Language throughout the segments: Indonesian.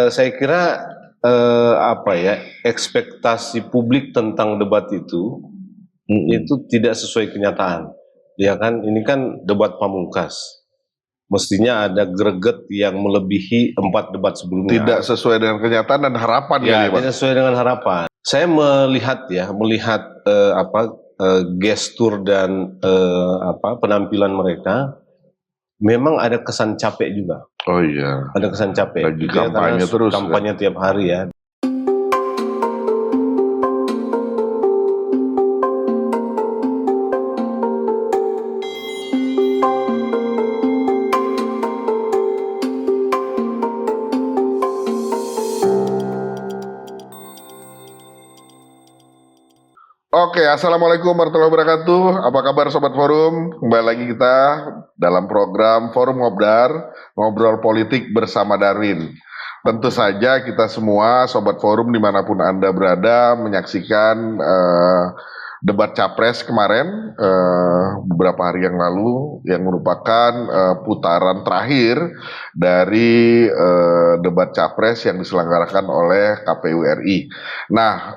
saya kira ekspektasi publik tentang debat itu tidak sesuai kenyataan. Ya kan, ini kan debat pamungkas. Mestinya ada greget yang melebihi 4 debat sebelumnya. Tidak sesuai dengan kenyataan dan harapan ya, kali, Pak. tidak sesuai dengan harapan. Saya melihat gestur dan penampilan mereka, memang ada kesan capek juga. Oh iya. Ada kesan capek. Lagi kampanye terus. Kampanye kan? Tiap hari ya. Oke, assalamualaikum warahmatullahi wabarakatuh. Apa kabar Sobat Forum? Kembali lagi kita dalam program Forum Ngobdar, ngobrol politik bersama Darwin. Tentu saja kita semua Sobat Forum dimanapun Anda berada menyaksikan debat Capres kemarin beberapa hari yang lalu, yang merupakan putaran terakhir dari debat Capres yang diselenggarakan oleh KPU RI. Nah,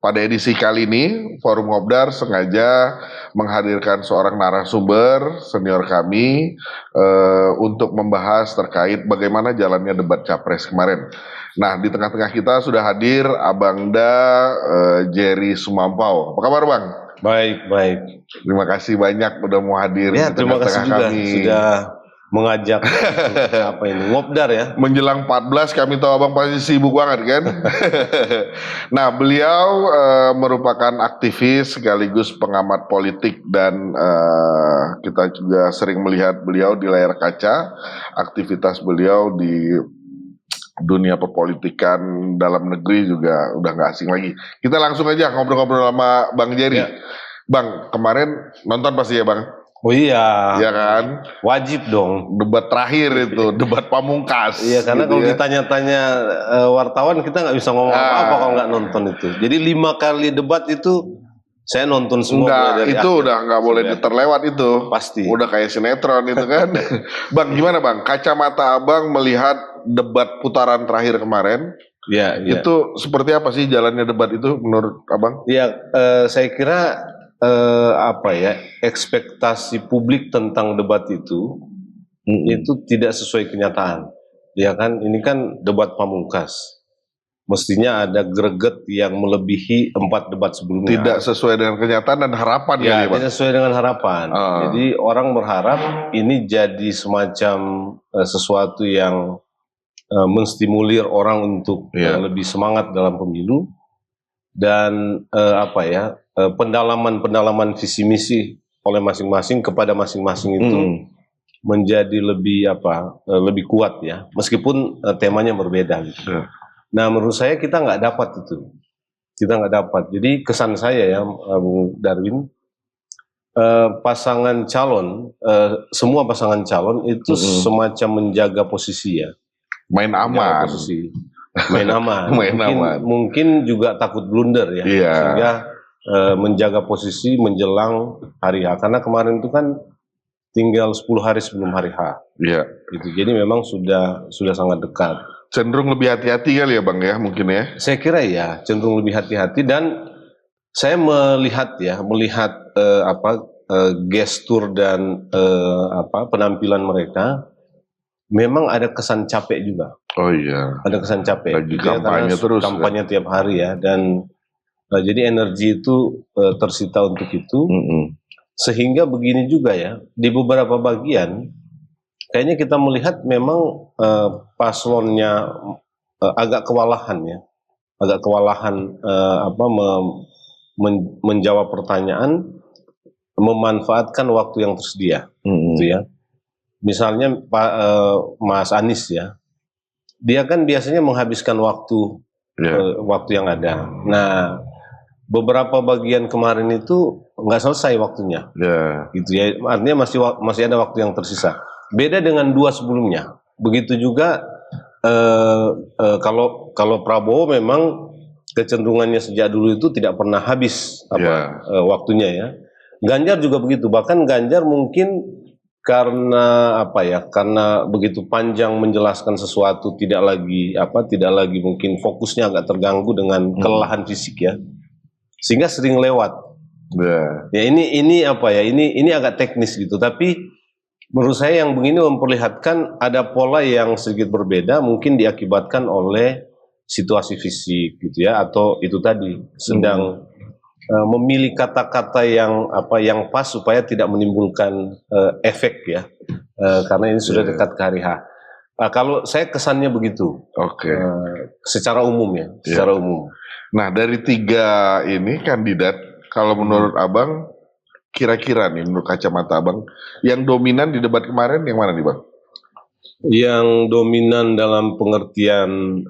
pada edisi kali ini, Forum Ngobdar sengaja menghadirkan seorang narasumber senior kami untuk membahas terkait bagaimana jalannya debat Capres kemarin. Nah, di tengah-tengah kita sudah hadir Abangda Jerry Sumampau. Apa kabar, Bang? Baik. Terima kasih banyak udah mau hadir ya, di tengah-tengah kami. Sudah mengajak Ngobdar ya. Menjelang 14 kami tahu Abang pasti sibuk banget kan. Nah, beliau merupakan aktivis sekaligus pengamat politik dan kita juga sering melihat beliau di layar kaca, aktivitas beliau di dunia perpolitikan dalam negeri juga udah nggak asing lagi. Kita langsung aja ngobrol-ngobrol sama Bang Jerry. Ya. Bang, kemarin nonton pasti ya Bang? Oh iya. Iya kan? Wajib dong. Debat terakhir itu, debat pamungkas. Iya, karena gitu kalau ditanya-tanya wartawan kita nggak bisa ngomong apa-apa kalau nggak nonton itu. Jadi 5 kali debat itu saya nonton semua. Enggak, itu akhir. Udah nggak boleh terlewat itu. Pasti. Udah kayak sinetron itu kan. Bang, gimana Bang? Kacamata Abang melihat debat putaran terakhir kemarin. Iya. Itu seperti apa sih jalannya debat itu menurut Abang? Iya, saya kira ekspektasi publik tentang debat itu tidak sesuai kenyataan. Ya kan, ini kan debat pamungkas. Mestinya ada greget yang melebihi 4 debat sebelumnya. Tidak sesuai dengan kenyataan dan harapan ya, tidak sesuai dengan harapan. Jadi orang berharap ini jadi semacam sesuatu yang menstimulir orang untuk lebih semangat dalam pemilu dan pendalaman visi misi oleh masing-masing kepada masing-masing itu menjadi lebih kuat ya, meskipun temanya berbeda gitu. Nah, menurut saya kita nggak dapat itu, Jadi kesan saya ya, Bung Darwin, pasangan calon, semua pasangan calon itu semacam menjaga posisi ya, main aman. Mungkin juga takut blunder ya, sehingga menjaga posisi menjelang hari H, karena kemarin itu kan tinggal 10 hari sebelum hari H. Iya. Gitu. Jadi memang sudah sangat dekat. Cenderung lebih hati-hati kali ya Bang ya, mungkin ya. Saya kira ya, cenderung lebih hati-hati, dan saya melihat gestur dan penampilan mereka, memang ada kesan capek juga. Oh iya. Ada kesan capek. Lagi kampanye terus. Kampanye tiap hari ya, dan jadi energi itu tersita untuk itu. Sehingga begini juga ya, di beberapa bagian kayaknya kita melihat memang paslonnya agak kewalahan ya, menjawab pertanyaan, memanfaatkan waktu yang tersedia, gitu ya. Misalnya Mas Anies ya, dia kan biasanya menghabiskan waktu yang ada. Nah, beberapa bagian kemarin itu nggak selesai waktunya, gitu ya. Artinya masih ada waktu yang tersisa. Beda dengan 2 sebelumnya. Begitu juga kalau Prabowo memang kecenderungannya sejak dulu itu tidak pernah habis waktunya ya. Ganjar juga begitu. Bahkan Ganjar mungkin karena apa ya? Karena begitu panjang menjelaskan sesuatu, tidak lagi mungkin fokusnya agak terganggu dengan kelelahan fisik ya, sehingga sering lewat. Ya ini apa ya? Ini agak teknis gitu, tapi menurut saya yang begini memperlihatkan ada pola yang sedikit berbeda, mungkin diakibatkan oleh situasi fisik gitu ya, atau itu tadi sedang memilih kata-kata yang pas supaya tidak menimbulkan efek ya, karena ini sudah dekat ke hari H. Kalau saya kesannya begitu, secara umum ya, secara umum. Nah dari 3 ini kandidat, kalau menurut Abang, kira-kira nih menurut kacamata Abang, yang dominan di debat kemarin yang mana nih Bang? Yang dominan dalam pengertian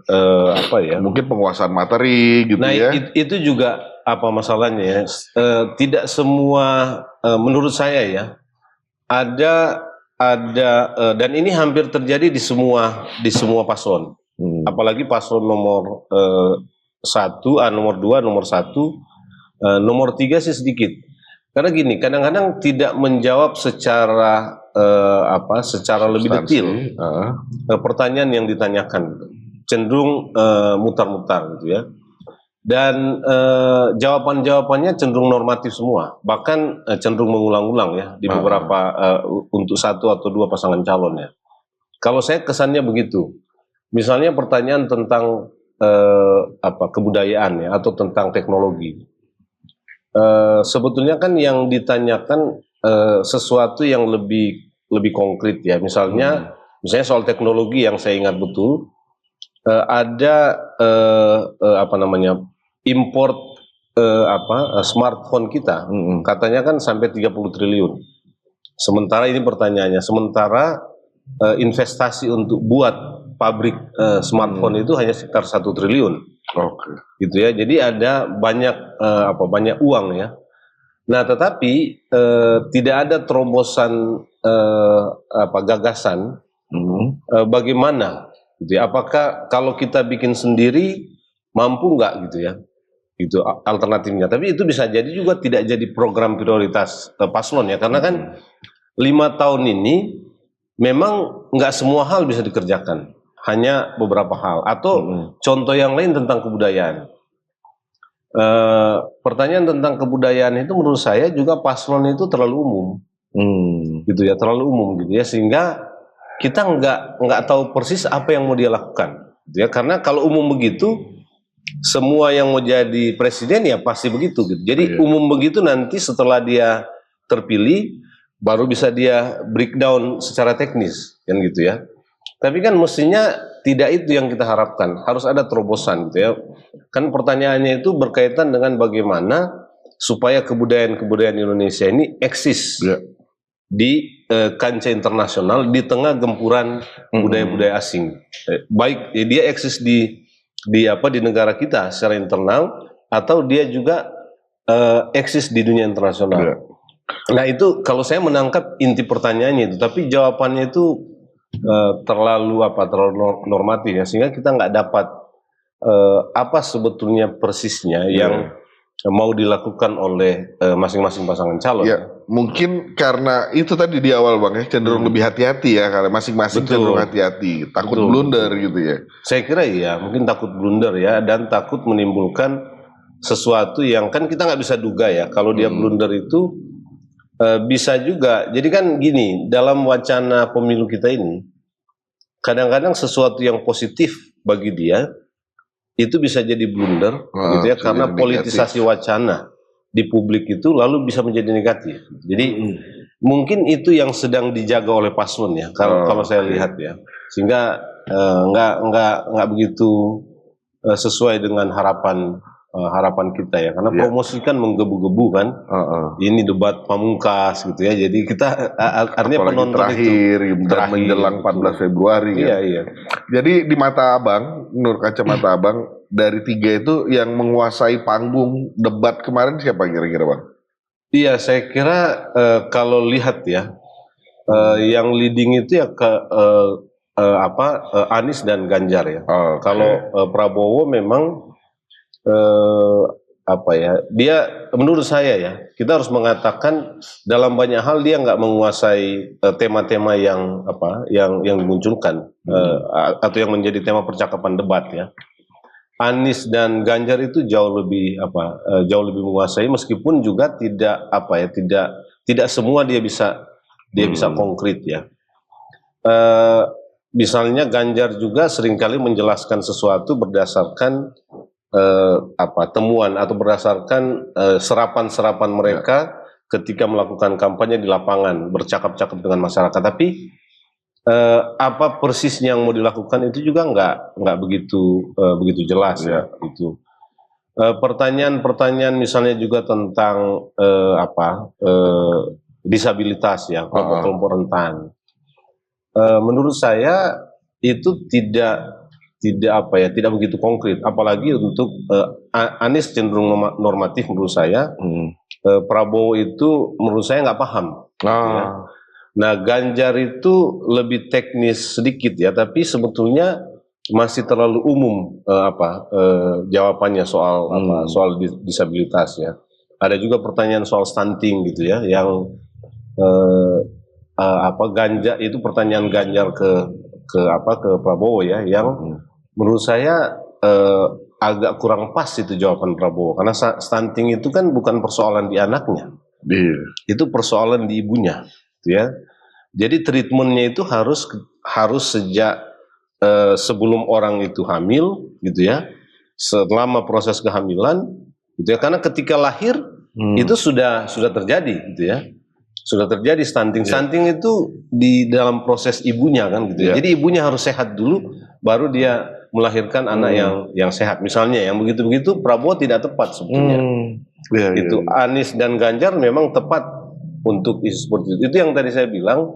Mungkin penguasaan materi gitu ya. Nah itu juga apa masalahnya ya? Tidak semua, menurut saya ya, ada dan ini hampir terjadi di semua paslon. Apalagi paslon nomor 1, nomor 2, nomor 1, nomor 3 sih sedikit. Karena gini, kadang-kadang tidak menjawab secara secara lebih detail pertanyaan yang ditanyakan, cenderung mutar-mutar gitu ya. Dan jawaban-jawabannya cenderung normatif semua, bahkan cenderung mengulang-ulang ya di beberapa untuk 1 atau 2 pasangan calon ya. Kalau saya kesannya begitu. Misalnya pertanyaan tentang kebudayaan ya, atau tentang teknologi. Sebetulnya kan yang ditanyakan sesuatu yang lebih konkret ya. Misalnya soal teknologi yang saya ingat betul, ada import smartphone kita, katanya kan sampai 30 triliun. Sementara ini pertanyaannya, investasi untuk buat pabrik smartphone itu hanya sekitar 1 triliun. Gitu ya. Jadi ada banyak uang ya. Nah, tetapi tidak ada terobosan gagasan bagaimana gitu ya. Apakah kalau kita bikin sendiri mampu nggak gitu ya? Itu alternatifnya. Tapi itu bisa jadi juga tidak jadi program prioritas paslon ya, karena kan 5 tahun ini memang nggak semua hal bisa dikerjakan, hanya beberapa hal. Atau contoh yang lain tentang kebudayaan. Pertanyaan tentang kebudayaan itu menurut saya juga paslon itu terlalu umum, gitu ya, terlalu umum gitu ya, sehingga kita nggak tahu persis apa yang mau dia lakukan, gitu ya. Karena kalau umum begitu, semua yang mau jadi presiden ya pasti begitu, gitu. Jadi umum begitu, nanti setelah dia terpilih baru bisa dia breakdown secara teknis, kan gitu ya. Tapi kan mestinya tidak itu yang kita harapkan, harus ada terobosan gitu ya. Kan pertanyaannya itu berkaitan dengan bagaimana supaya kebudayaan Indonesia ini eksis di kancah internasional di tengah gempuran budaya-budaya asing. Baik dia eksis di negara kita secara internal, atau dia juga eksis di dunia internasional. Nah itu kalau saya menangkap inti pertanyaannya itu, tapi jawabannya itu terlalu normatif ya, sehingga kita nggak dapat apa sebetulnya persisnya yang mau dilakukan oleh masing-masing pasangan calon. Ya, mungkin karena itu tadi di awal Bang ya, cenderung lebih hati-hati ya, karena masing-masing cenderung hati-hati, takut blunder gitu ya. Saya kira iya, mungkin takut blunder ya, dan takut menimbulkan sesuatu yang kan kita nggak bisa duga ya. Kalau dia blunder itu bisa juga. Jadi kan gini, dalam wacana pemilu kita ini, kadang-kadang sesuatu yang positif bagi dia itu bisa jadi blunder, gitu ya, karena politisasi wacana di publik itu lalu bisa menjadi negatif. Jadi mungkin itu yang sedang dijaga oleh paslon ya, kalau saya lihat ya, sehingga nggak begitu sesuai dengan harapan kita ya, karena promosi kan menggebu-gebu kan, ini debat pamungkas gitu ya, jadi kita artinya penonton terakhir menjelang 14 Februari iya, kan? Iya. Jadi di mata Abang, menurut kacamata Abang, dari 3 itu yang menguasai panggung debat kemarin siapa kira-kira Bang? Iya, saya kira kalau lihat ya, yang leading itu ya Anies dan Ganjar ya. Kalau Prabowo memang apa ya, dia menurut saya ya, kita harus mengatakan dalam banyak hal dia nggak menguasai tema-tema yang yang dimunculkan atau yang menjadi tema percakapan debat ya. Anies dan Ganjar itu jauh lebih menguasai, meskipun juga tidak semua dia bisa konkret ya. Misalnya Ganjar juga seringkali menjelaskan sesuatu berdasarkan temuan atau berdasarkan serapan-serapan mereka ketika melakukan kampanye di lapangan, bercakap-cakap dengan masyarakat. Tapi apa persisnya yang mau dilakukan itu juga nggak begitu jelas ya itu. Pertanyaan-pertanyaan misalnya juga tentang disabilitas ya, kelompok-kelompok rentan. Menurut saya itu tidak begitu konkret, apalagi untuk Anies cenderung normatif menurut saya. Prabowo itu menurut saya nggak paham. Ya. Nah, Ganjar itu lebih teknis sedikit ya, tapi sebetulnya masih terlalu umum jawabannya soal disabilitas ya. Ada juga pertanyaan soal stunting gitu ya, yang Ganjar itu pertanyaan Ganjar ke Prabowo ya, yang menurut saya agak kurang pas itu jawaban Prabowo, karena stunting itu kan bukan persoalan di anaknya, itu persoalan di ibunya, gitu ya. Jadi treatmentnya itu harus sejak sebelum orang itu hamil, gitu ya, selama proses kehamilan, gitu ya, karena ketika lahir itu sudah terjadi, gitu ya. Sudah terjadi stunting. Stunting itu di dalam proses ibunya kan gitu ya. Jadi ibunya harus sehat dulu, baru dia melahirkan anak yang sehat. Misalnya yang begitu-begitu Prabowo tidak tepat sebetulnya. Anies dan Ganjar memang tepat untuk isu seperti itu. Itu yang tadi saya bilang.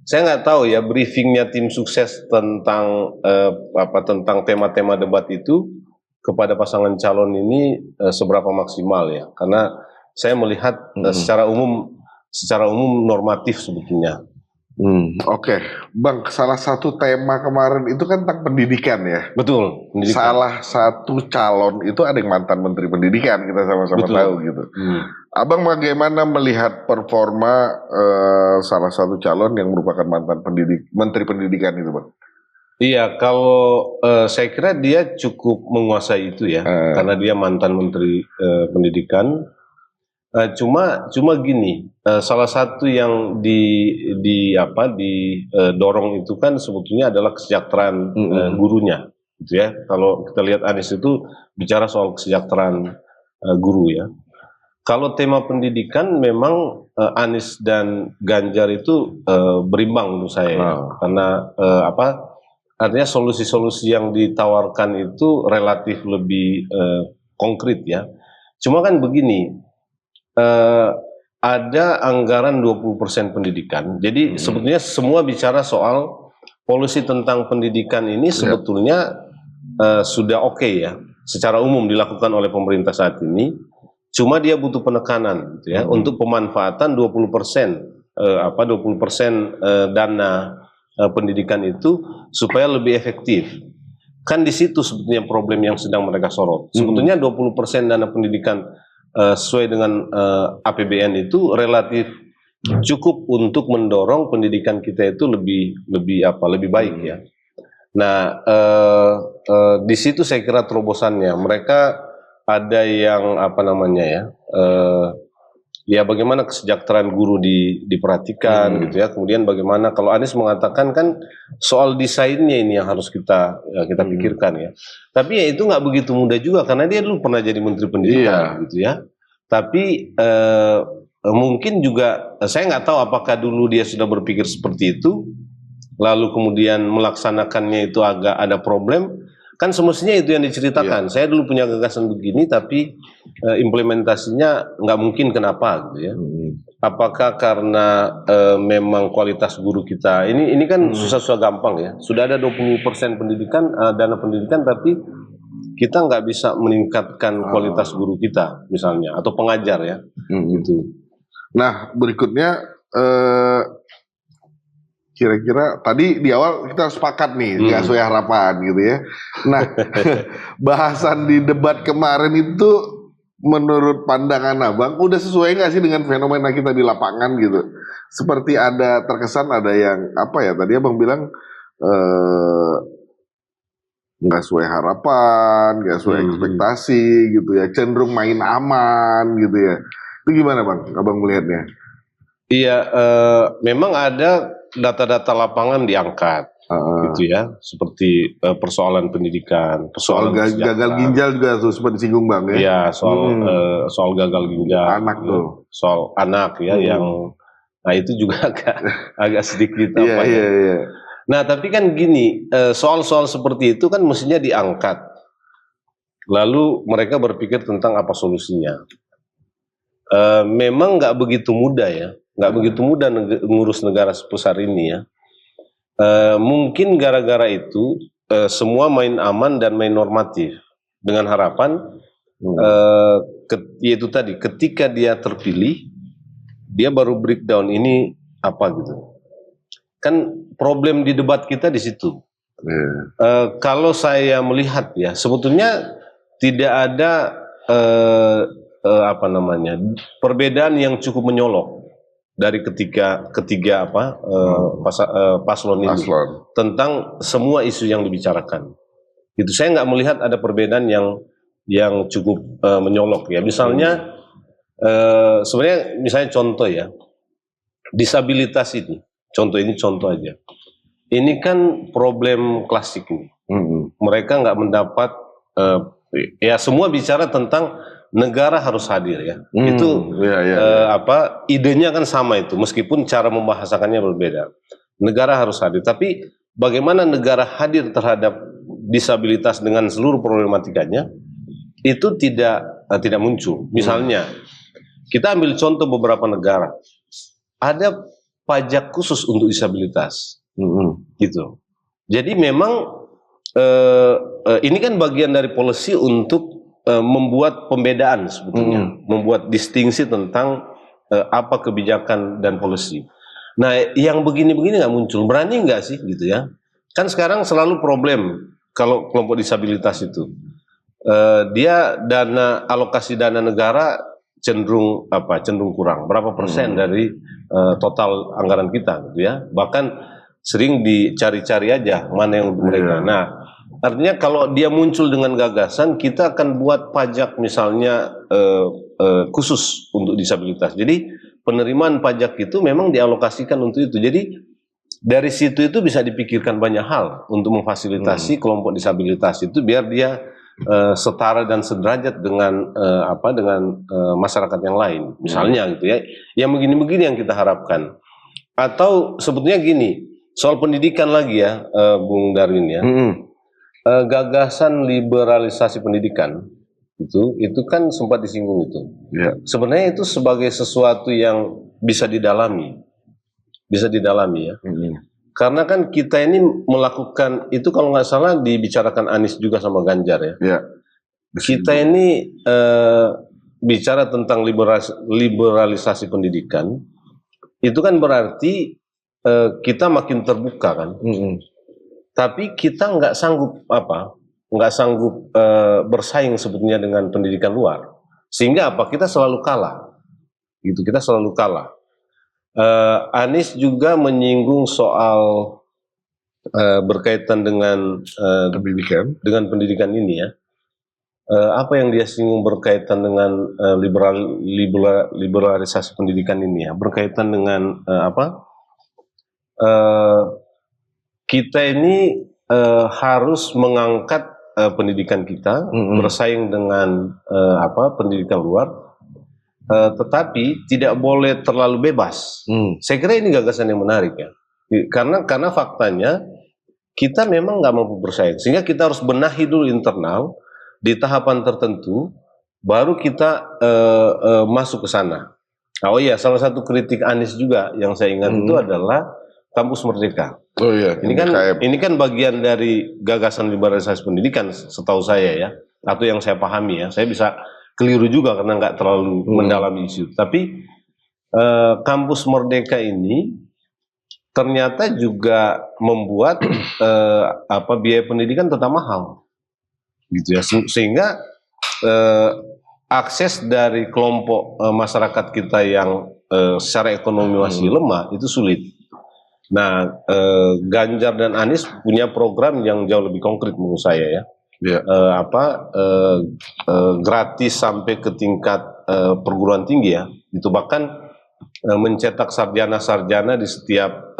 Saya nggak tahu ya briefingnya tim sukses tentang tentang tema-tema debat itu kepada pasangan calon ini seberapa maksimal ya. Karena saya melihat secara umum normatif sebetulnya. Oke. Bang, salah satu tema kemarin itu kan tentang pendidikan ya. Betul. Pendidikan. Salah satu calon itu ada yang mantan Menteri Pendidikan, kita sama-sama tahu gitu. Abang bagaimana melihat performa salah satu calon yang merupakan mantan Menteri Pendidikan itu, Bang? Iya, kalau saya kira dia cukup menguasai itu ya, karena dia mantan Menteri Pendidikan. Cuma gini, salah satu yang didorong itu kan sebetulnya adalah kesejahteraan gurunya, gitu ya. Kalau kita lihat Anies itu bicara soal kesejahteraan guru ya. Kalau tema pendidikan memang Anies dan Ganjar itu berimbang menurut saya, karena artinya solusi-solusi yang ditawarkan itu relatif lebih konkret ya. Cuma kan begini. Ada anggaran 20% pendidikan. Jadi sebetulnya semua bicara soal polisi tentang pendidikan ini sebetulnya sudah oke ya, secara umum dilakukan oleh pemerintah saat ini. Cuma dia butuh penekanan gitu ya, untuk pemanfaatan 20% dana pendidikan itu supaya lebih efektif. Kan di situ sebetulnya problem yang sedang mereka sorot. Sebetulnya 20% dana pendidikan sesuai dengan APBN itu relatif cukup untuk mendorong pendidikan kita itu lebih baik ya. Nah, di situ saya kira terobosannya mereka ada yang ya bagaimana kesejahteraan guru diperhatikan gitu ya. Kemudian bagaimana kalau Anies mengatakan kan soal desainnya ini yang harus kita pikirkan ya. Tapi ya itu nggak begitu mudah juga karena dia dulu pernah jadi Menteri Pendidikan gitu ya. Tapi mungkin juga saya nggak tahu apakah dulu dia sudah berpikir seperti itu, lalu kemudian melaksanakannya itu agak ada problem. Kan semestinya itu yang diceritakan. Saya dulu punya gagasan begini, tapi implementasinya nggak mungkin, kenapa gitu ya? Apakah karena memang kualitas guru kita ini kan susah-susah gampang ya. Sudah ada 20% pendidikan dana pendidikan, tapi kita nggak bisa meningkatkan kualitas guru kita misalnya atau pengajar ya. Gitu. Nah berikutnya. Kira-kira tadi di awal kita sepakat nih, nggak sesuai harapan gitu ya. Nah, bahasan di debat kemarin itu menurut pandangan abang udah sesuai nggak sih dengan fenomena kita di lapangan gitu? Seperti ada terkesan ada yang apa ya tadi abang bilang nggak sesuai harapan, nggak sesuai ekspektasi gitu ya, cenderung main aman gitu ya. Itu gimana bang, abang melihatnya? Iya, memang ada data-data lapangan diangkat, gitu ya, seperti persoalan pendidikan, Soal persoalan gagal ginjal juga tuh sempat disinggung bang ya? Iya, soal gagal ginjal, Anak ya, tuh. soal anak ya, yang, nah itu juga agak sedikit Iya, apa ya. iya. Nah tapi kan gini, soal-soal seperti itu kan mestinya diangkat, lalu mereka berpikir tentang apa solusinya. Memang nggak begitu mudah ya, nggak begitu mudah ngurus negara sebesar ini ya. Mungkin gara-gara itu semua main aman dan main normatif, dengan harapan yaitu tadi ketika dia terpilih, dia baru breakdown ini apa gitu. Kan problem di debat kita di situ. Kalau saya melihat ya, sebetulnya tidak ada apa namanya perbedaan yang cukup menyolok dari ketiga paslon ini tentang semua isu yang dibicarakan. Itu saya nggak melihat ada perbedaan yang cukup menyolok ya. Misalnya sebenarnya misalnya contoh ya, disabilitas ini. Contoh aja. Ini kan problem klasik nih. Mereka nggak mendapat ya semua bicara tentang negara harus hadir ya. Itu apa idenya kan sama itu, meskipun cara membahasakannya berbeda. Negara harus hadir, tapi bagaimana negara hadir terhadap disabilitas dengan seluruh problematikanya itu tidak muncul. Misalnya kita ambil contoh beberapa negara, ada pajak khusus untuk disabilitas, gitu. Jadi memang ini kan bagian dari policy untuk membuat pembedaan sebetulnya, membuat distingsi tentang apa kebijakan dan policy. Nah, yang begini-begini nggak muncul, berani nggak sih gitu ya? Kan sekarang selalu problem kalau kelompok disabilitas itu, dia alokasi dana negara cenderung kurang, berapa persen dari total anggaran kita, gitu ya? Bahkan sering dicari-cari aja mana yang untuk mereka. Nah, artinya kalau dia muncul dengan gagasan, kita akan buat pajak misalnya khusus untuk disabilitas. Jadi penerimaan pajak itu memang dialokasikan untuk itu. Jadi dari situ itu bisa dipikirkan banyak hal untuk memfasilitasi kelompok disabilitas itu biar dia setara dan sederajat dengan masyarakat yang lain. Misalnya gitu ya. Yang begini-begini yang kita harapkan. Atau sebetulnya gini, soal pendidikan lagi ya, Bung Darwin ya. Gagasan liberalisasi pendidikan itu kan sempat disinggung itu. Sebenarnya itu sebagai sesuatu yang bisa didalami ya. Karena kan kita ini melakukan itu, kalau nggak salah dibicarakan Anies juga sama Ganjar ya. Kita ini bicara tentang liberalisasi pendidikan, itu kan berarti kita makin terbuka kan. Tapi kita nggak sanggup bersaing sebetulnya dengan pendidikan luar, sehingga kita selalu kalah, gitu. Kita selalu kalah. Anies juga menyinggung soal berkaitan dengan pendidikan ini ya. Apa yang dia singgung berkaitan dengan liberalisasi pendidikan ini ya, berkaitan dengan kita ini harus mengangkat pendidikan kita bersaing dengan pendidikan luar, tetapi tidak boleh terlalu bebas. Saya kira ini gagasan yang menarik ya, karena faktanya kita memang nggak mampu bersaing, sehingga kita harus benahi dulu internal di tahapan tertentu, baru kita masuk ke sana. Oh iya, salah satu kritik Anies juga yang saya ingat itu adalah Kampus Merdeka. Oh iya, ini kan bagian dari gagasan liberalisasi pendidikan setahu saya ya, atau yang saya pahami ya. Saya bisa keliru juga karena nggak terlalu mendalami isu. Tapi Kampus Merdeka ini ternyata juga membuat biaya pendidikan tetap mahal, gitu ya. Sehingga akses dari kelompok masyarakat kita yang secara ekonomi masih lemah itu sulit. Nah, Ganjar dan Anies punya program yang jauh lebih konkret menurut saya ya. Ya. Gratis sampai ke tingkat perguruan tinggi ya. Itu bahkan mencetak sarjana-sarjana di setiap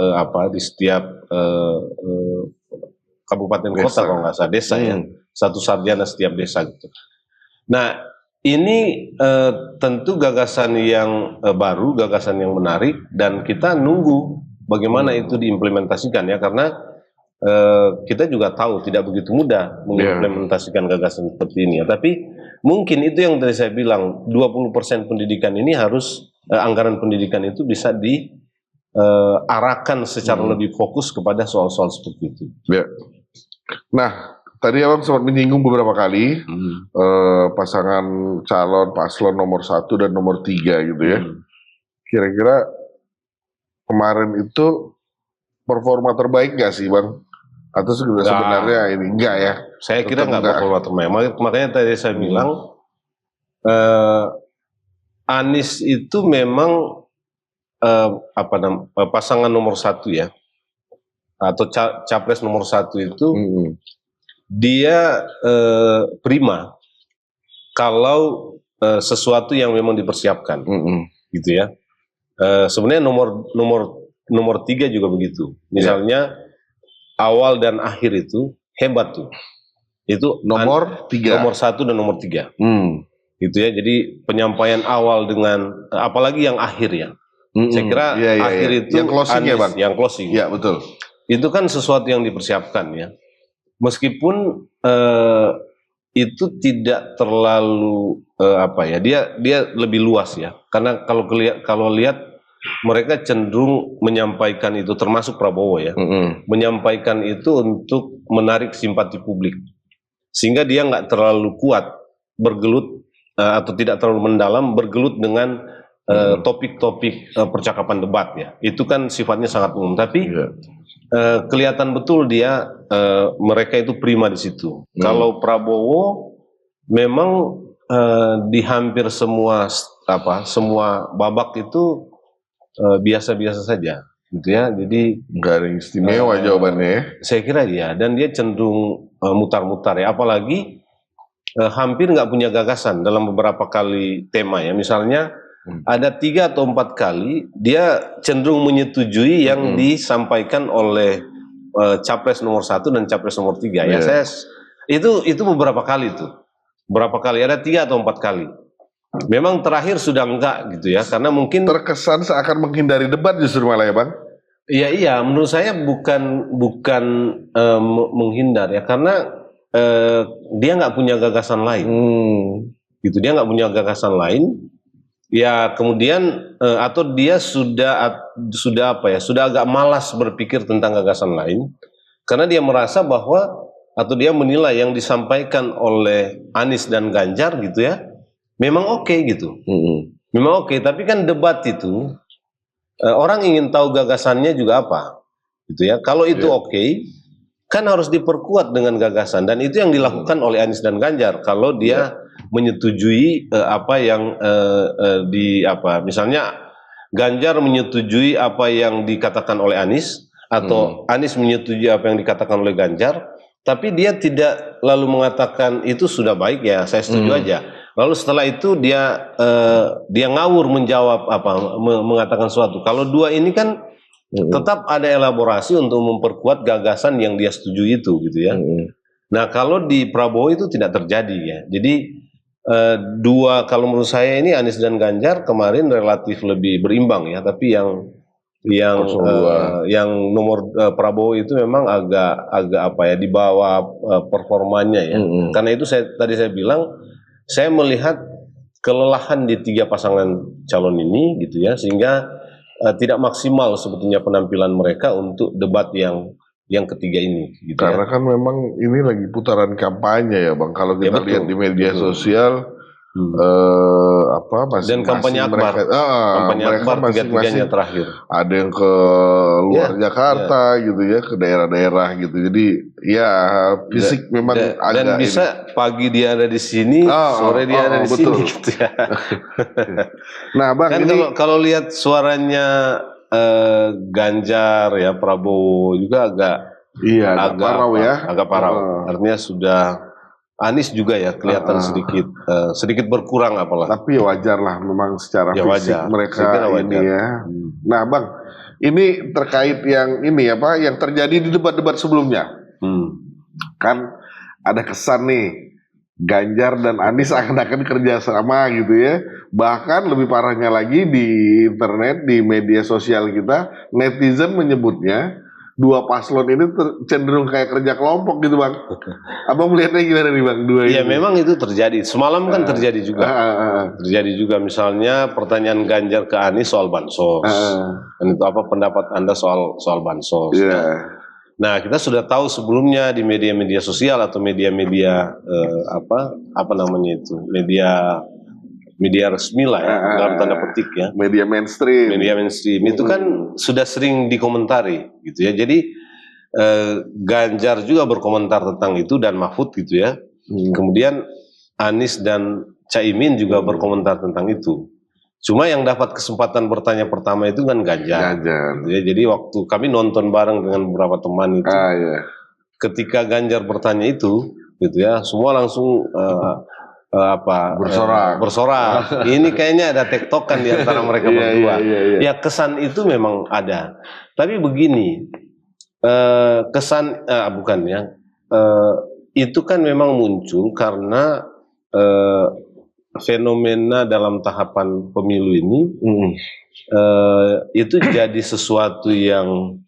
kabupaten kota kalau nggak salah, desa ya. Satu sarjana setiap desa gitu. Nah, ini tentu gagasan yang baru, gagasan yang menarik, dan kita nunggu bagaimana itu diimplementasikan ya, karena kita juga tahu tidak begitu mudah mengimplementasikan gagasan seperti ini ya. Tapi mungkin itu yang tadi saya bilang, 20% pendidikan ini harus, anggaran pendidikan itu bisa diarahkan secara lebih fokus kepada soal-soal seperti itu. Ya. Nah, tadi Abang sempat menyinggung beberapa kali pasangan calon paslon nomor 1 dan nomor 3 gitu ya. Kira-kira kemarin itu performa terbaik nggak sih Bang? Atau sebenarnya ini enggak ya? Saya kira nggak performa terbaik. Makanya tadi saya bilang Anies itu memang pasangan nomor 1 ya, atau capres nomor 1 itu dia prima kalau sesuatu yang memang dipersiapkan, gitu ya. Sebenarnya nomor 3 juga begitu. Misalnya awal dan akhir itu hebat tuh. Itu nomor 1 dan nomor 3. Gitu ya. Jadi penyampaian awal dengan apalagi yang akhir ya. Saya kira akhir itu yang closing Anies, ya Bang. Yang closing. Ya betul. Itu kan sesuatu yang dipersiapkan ya. Meskipun itu tidak terlalu dia lebih luas ya. Karena kalau lihat mereka cenderung menyampaikan itu, termasuk Prabowo ya, menyampaikan itu untuk menarik simpati publik, sehingga dia nggak terlalu kuat bergelut atau tidak terlalu mendalam bergelut dengan topik-topik percakapan debat ya. Itu kan sifatnya sangat umum, tapi kelihatan betul dia mereka itu prima di situ. Kalau Prabowo memang di hampir semua babak itu biasa-biasa saja, gitu ya. Jadi nggak ada yang istimewa jawabannya. Saya kira ya, dan dia cenderung mutar-mutar ya. Apalagi hampir nggak punya gagasan dalam beberapa kali tema ya. Misalnya ada 3 atau 4 kali dia cenderung menyetujui yang disampaikan oleh capres nomor 1 dan capres nomor 3 ya. Saya itu beberapa kali tuh. Berapa kali? Ada 3 atau 4 kali. Memang terakhir sudah enggak gitu ya, karena mungkin terkesan seakan menghindari debat justru malah ya Bang. Iya, menurut saya bukan menghindar ya, karena dia nggak punya gagasan lain, gitu. Dia nggak punya gagasan lain, ya kemudian atau dia sudah agak malas berpikir tentang gagasan lain, karena dia merasa bahwa atau dia menilai yang disampaikan oleh Anies dan Ganjar gitu ya, memang oke gitu, memang oke. Tapi kan debat itu orang ingin tahu gagasannya juga apa, gitu ya. Kalau itu oke, kan harus diperkuat dengan gagasan, dan itu yang dilakukan oleh Anies dan Ganjar. Kalau dia menyetujui misalnya Ganjar menyetujui apa yang dikatakan oleh Anies, atau Anies menyetujui apa yang dikatakan oleh Ganjar, tapi dia tidak lalu mengatakan itu sudah baik ya, saya setuju aja. Lalu setelah itu dia ngawur menjawab mengatakan sesuatu. Kalau dua ini kan tetap ada elaborasi untuk memperkuat gagasan yang dia setuju itu, gitu ya. Nah, kalau di Prabowo itu tidak terjadi ya. Jadi kalau menurut saya ini Anies dan Ganjar kemarin relatif lebih berimbang ya. Tapi yang nomor Prabowo itu memang agak di bawah performanya ya. Karena itu tadi saya bilang, saya melihat kelelahan di 3 pasangan calon ini, gitu ya, sehingga tidak maksimal sebetulnya penampilan mereka untuk debat yang ketiga ini, gitu. Karena kan memang ini lagi putaran kampanye ya Bang. Kalau kita lihat di media sosial, Dan kampanye akbar, kampanye akbar tiga-tiganya terakhir. Ada yang ke luar Jakarta gitu ya, ke daerah-daerah gitu. Jadi ya fisik memang agak dan bisa pagi dia ada di sini, sore dia ada di sini gitu ya. Nah, Bang, kan kalau lihat suaranya Ganjar ya, Prabowo juga agak parau ya. Agak parau. Artinya sudah. Anies juga ya kelihatan sedikit berkurang apalah. Tapi wajar lah, memang secara fisik mereka ini ya. Nah, Bang, ini terkait yang ini apa yang terjadi di debat-debat sebelumnya. Kan ada kesan nih Ganjar dan Anies akan kerja sama gitu ya. Bahkan lebih parahnya lagi di internet, di media sosial kita, netizen menyebutnya dua paslon ini cenderung kayak kerja kelompok gitu, Bang. Abang melihatnya gimana nih, Bang? Ya memang itu terjadi. Semalam kan terjadi juga. Terjadi juga misalnya pertanyaan Ganjar ke Anies soal bansos. Dan itu apa pendapat Anda soal bansos? Nah, kita sudah tahu sebelumnya di media-media sosial atau media-media apa namanya itu? Media resmi lah ya, dalam tanda petik ya. Media mainstream. Itu kan sudah sering dikomentari gitu ya. Jadi Ganjar juga berkomentar tentang itu dan Mahfud gitu ya. Kemudian Anies dan Caimin juga berkomentar tentang itu. Cuma yang dapat kesempatan bertanya pertama itu kan Ganjar. Gitu ya. Jadi waktu kami nonton bareng dengan beberapa teman itu, ketika Ganjar bertanya itu, gitu ya, semua langsung bersorak. Ini kayaknya ada tektokan di antara mereka berdua. Ya kesan itu memang ada. Tapi begini, kesan bukan ya. Itu kan memang muncul karena fenomena dalam tahapan pemilu ini itu jadi sesuatu yang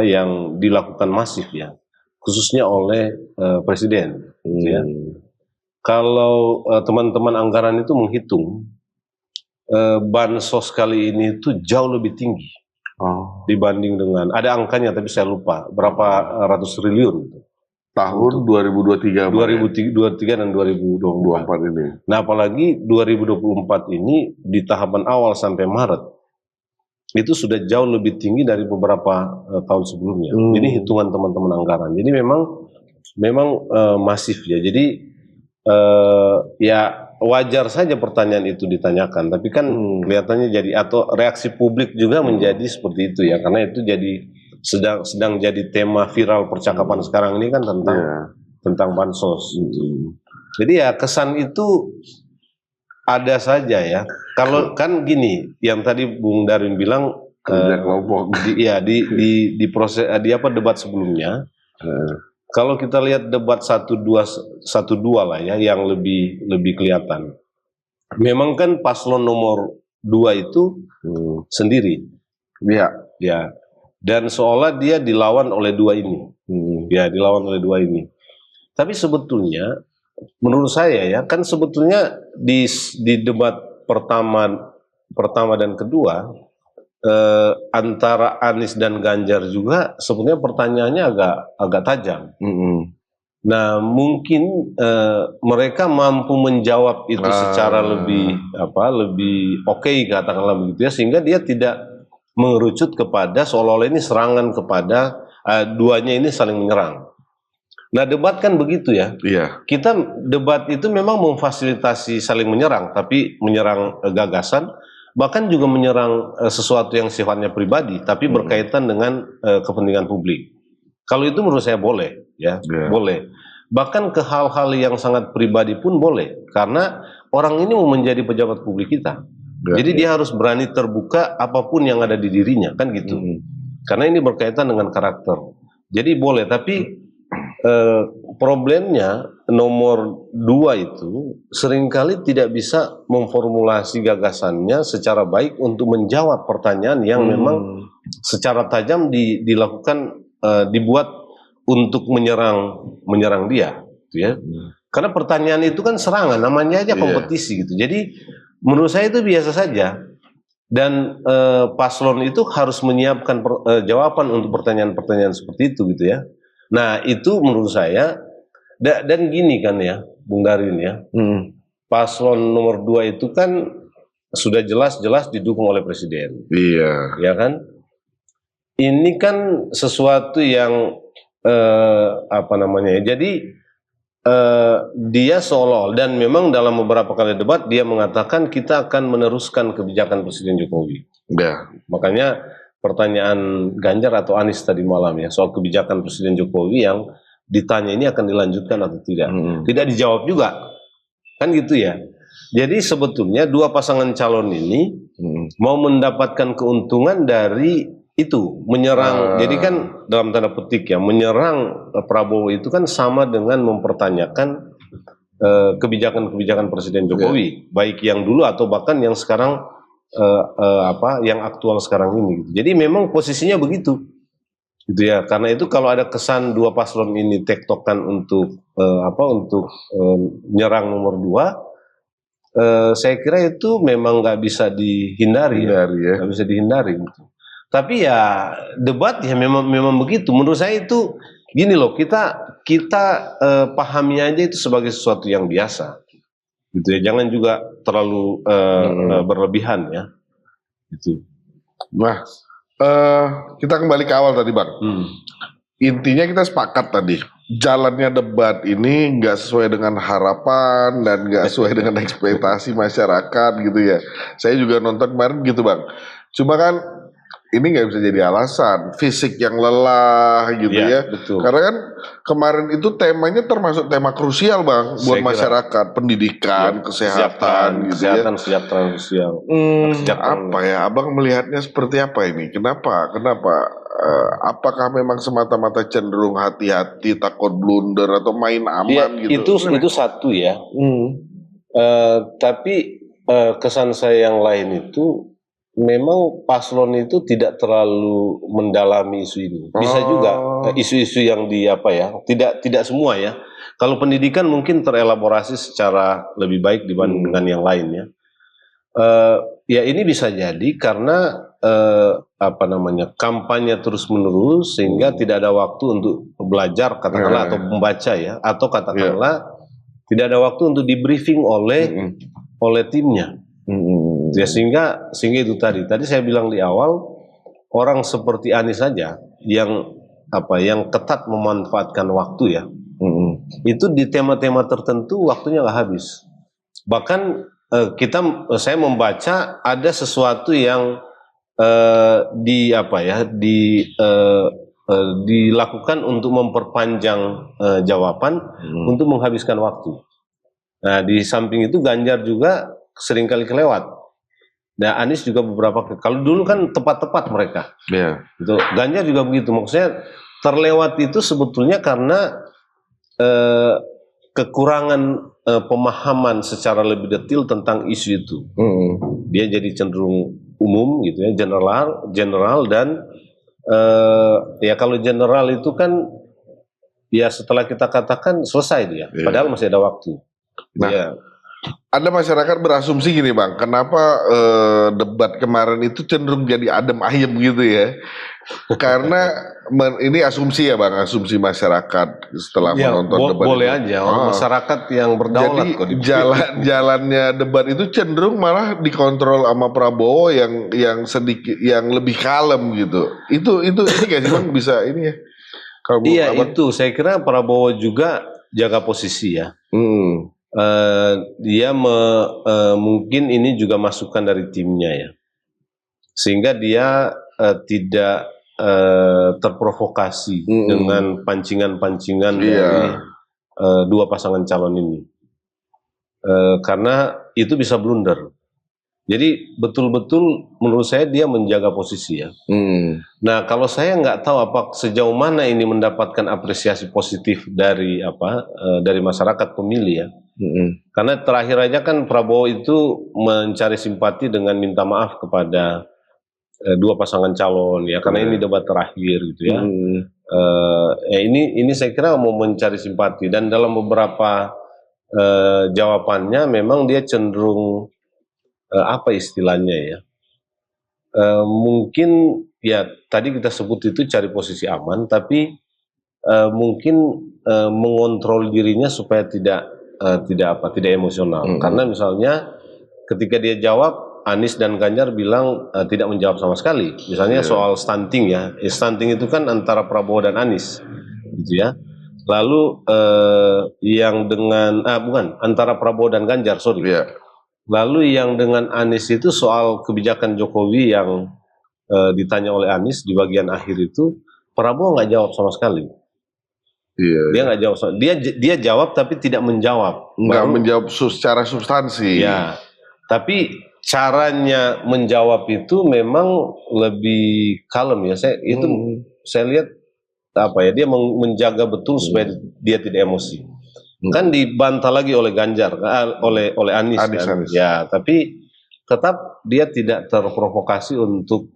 yang dilakukan masif ya, khususnya oleh presiden. Gitu ya. Kalau teman-teman anggaran itu menghitung bansos kali ini itu jauh lebih tinggi dibanding dengan, ada angkanya tapi saya lupa berapa ratus triliun tahun 2023 dan 2024 ini. Nah apalagi 2024 ini di tahapan awal sampai Maret itu sudah jauh lebih tinggi dari beberapa tahun sebelumnya. Ini hitungan teman-teman anggaran. Jadi memang masif ya. Jadi ya wajar saja pertanyaan itu ditanyakan, tapi kan kelihatannya jadi, atau reaksi publik juga menjadi seperti itu ya, karena itu jadi sedang jadi tema viral percakapan sekarang ini kan tentang bansos. Jadi ya kesan itu ada saja ya. Kalau kan gini, yang tadi Bung Darwin bilang kerja kelompok. Di proses debat sebelumnya. Kalau kita lihat debat 1-2 lah ya, yang lebih kelihatan. Memang kan paslon nomor 2 itu sendiri. Ya. Dan seolah dia dilawan oleh dua ini. Ya, dilawan oleh dua ini. Tapi sebetulnya menurut saya ya, kan sebetulnya di debat pertama dan kedua antara Anies dan Ganjar juga sebenarnya pertanyaannya agak tajam. Nah mungkin mereka mampu menjawab itu secara lebih oke, katakanlah begitu ya, sehingga dia tidak mengerucut kepada seolah-olah ini serangan kepada duanya ini saling menyerang. Nah debat kan begitu ya. Kita debat itu memang memfasilitasi saling menyerang, tapi menyerang gagasan, bahkan juga menyerang sesuatu yang sifatnya pribadi, tapi berkaitan dengan kepentingan publik. Kalau itu menurut saya boleh, ya, boleh. Bahkan ke hal-hal yang sangat pribadi pun boleh, karena orang ini mau menjadi pejabat publik kita. Jadi dia harus berani terbuka apapun yang ada di dirinya, kan gitu. Karena ini berkaitan dengan karakter. Jadi boleh, tapi problemnya nomor 2 itu seringkali tidak bisa memformulasi gagasannya secara baik untuk menjawab pertanyaan yang memang secara tajam dilakukan, dibuat untuk menyerang dia, gitu ya. Karena pertanyaan itu kan serangan, namanya aja kompetisi gitu. Jadi menurut saya itu biasa saja. Dan paslon itu harus menyiapkan jawaban untuk pertanyaan-pertanyaan seperti itu gitu ya. Nah itu menurut saya, dan gini kan ya Bung Darwin ya, paslon nomor 2 itu kan sudah jelas-jelas didukung oleh presiden. Iya. Ya kan? Ini kan sesuatu yang apa namanya ya. Jadi dia seolah dan memang dalam beberapa kali debat dia mengatakan kita akan meneruskan kebijakan Presiden Jokowi. Ya. Makanya pertanyaan Ganjar atau Anies tadi malam ya soal kebijakan Presiden Jokowi yang ditanya ini akan dilanjutkan atau tidak. Tidak dijawab juga. Kan gitu ya. Jadi sebetulnya dua pasangan calon ini mau mendapatkan keuntungan dari itu menyerang. Jadi kan dalam tanda petik ya menyerang Prabowo itu kan sama dengan mempertanyakan kebijakan-kebijakan Presiden Jokowi, baik yang dulu atau bahkan yang sekarang yang aktual sekarang ini. Jadi memang posisinya begitu, gitu ya. Karena itu kalau ada kesan dua paslon ini tektokan untuk menyerang nomor 2. Saya kira itu memang nggak bisa dihindari, nggak bisa dihindari. Gitu. Tapi ya debat ya memang begitu. Menurut saya itu gini loh, kita pahami aja itu sebagai sesuatu yang biasa, gitu ya. Jangan juga terlalu berlebihan ya, gitu. Nah, kita kembali ke awal tadi Bang. Intinya kita sepakat tadi, jalannya debat ini nggak sesuai dengan harapan dan nggak sesuai dengan ekspektasi masyarakat gitu ya. Saya juga nonton kemarin gitu Bang. Cuma kan ini nggak bisa jadi alasan fisik yang lelah gitu ya. Betul. Karena kan kemarin itu temanya termasuk tema krusial Bang buat masyarakat, pendidikan, kesehatan gitu ya. Kesejahteraan sosial. Apa ya, Abang melihatnya seperti apa ini? Kenapa? Apakah memang semata-mata cenderung hati-hati, takut blunder atau main aman gitu? Itu satu ya. Tapi kesan saya yang lain itu memang paslon itu tidak terlalu mendalami isu ini. Bisa juga isu-isu yang tidak semua ya. Kalau pendidikan mungkin terelaborasi secara lebih baik dibanding dengan yang lain ya. Ya ini bisa jadi karena kampanye terus menerus sehingga tidak ada waktu untuk belajar katakanlah atau membaca ya, atau katakanlah tidak ada waktu untuk di briefing oleh timnya. Ya, sehingga itu tadi saya bilang di awal, orang seperti Anies saja yang ketat memanfaatkan waktu ya, itu di tema-tema tertentu waktunya nggak habis. Bahkan saya membaca ada sesuatu yang dilakukan untuk memperpanjang jawaban untuk menghabiskan waktu. Nah di samping itu Ganjar juga seringkali kelewat. Nah Anies juga beberapa kali. Kalau dulu kan tepat-tepat mereka. Gitu. Ganjar juga begitu. Maksudnya terlewat itu sebetulnya karena kekurangan pemahaman secara lebih detail tentang isu itu. Dia jadi cenderung umum gitu ya, general dan ya kalau general itu kan ya setelah kita katakan selesai dia, padahal masih ada waktu. Nah, ada masyarakat berasumsi gini Bang, kenapa debat kemarin itu cenderung jadi adem ayem gitu ya? Karena ini asumsi ya Bang, asumsi masyarakat setelah menonton debat boleh itu. Aja, masyarakat yang berdaulat. Jadi jalannya debat itu cenderung malah dikontrol sama Prabowo yang sedikit, yang lebih kalem gitu. Itu ini gak sih Bang bisa ini ya? Itu saya kira Prabowo juga jaga posisi ya. Dia mungkin ini juga masukan dari timnya ya, sehingga dia tidak terprovokasi dengan pancingan-pancingan dari dua pasangan calon ini, karena itu bisa blunder. Jadi betul-betul menurut saya dia menjaga posisi ya. Nah kalau saya nggak tahu sejauh mana ini mendapatkan apresiasi positif dari dari masyarakat pemilih ya. Karena terakhir aja kan Prabowo itu mencari simpati dengan minta maaf kepada dua pasangan calon ya, karena ini debat terakhir gitu ya. Ini saya kira mau mencari simpati, dan dalam beberapa jawabannya memang dia cenderung apa istilahnya ya, mungkin ya tadi kita sebut itu cari posisi aman, tapi mungkin mengontrol dirinya supaya tidak tidak emosional. Karena misalnya ketika dia jawab, Anies dan Ganjar bilang tidak menjawab sama sekali. Misalnya soal stunting ya, stunting itu kan antara Prabowo dan Anies, gitu ya. Lalu yang dengan bukan antara Prabowo dan Ganjar, sorry. Lalu yang dengan Anies itu soal kebijakan Jokowi yang ditanya oleh Anies di bagian akhir itu, Prabowo nggak jawab sama sekali. Dia nggak jawab, dia jawab tapi tidak menjawab. Nggak menjawab secara substansi. Ya, tapi caranya menjawab itu memang lebih kalem ya. Saya lihat dia menjaga betul supaya dia tidak emosi. Kan dibantah lagi oleh Ganjar, oleh Anies. Anies. Ya, tapi tetap dia tidak terprovokasi untuk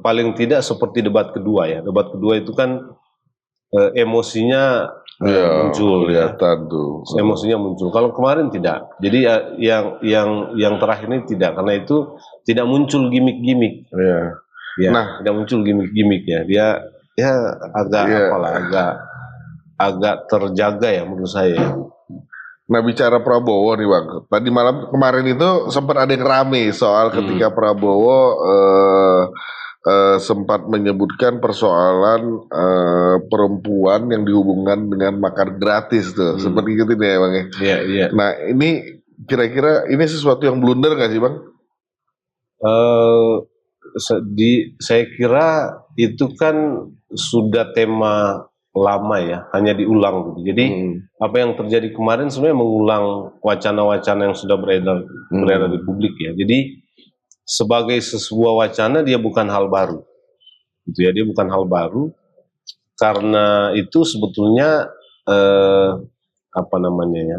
paling tidak seperti debat kedua ya. Debat kedua itu kan emosinya muncul ya. Tuh. Emosinya muncul. Kalau kemarin tidak. Jadi yang terakhir ini tidak, karena itu tidak muncul gimmick-gimmick. Tidak muncul gimmick-gimmick ya. Dia agak terjaga ya menurut saya. Nah, bicara Prabowo nih Bang, tadi malam kemarin itu sempat ada yang rame soal ketika Prabowo sempat menyebutkan persoalan perempuan yang dihubungkan dengan makan gratis tuh, sempat ngikutin ya Bang ya. Iya. Nah, ini kira-kira ini sesuatu yang blunder nggak sih Bang? Saya kira itu kan sudah tema lama ya, hanya diulang gitu. Jadi apa yang terjadi kemarin sebenarnya mengulang wacana-wacana yang sudah beredar di publik ya. Jadi sebagai sebuah wacana dia bukan hal baru, gitu ya. Dia bukan hal baru karena itu sebetulnya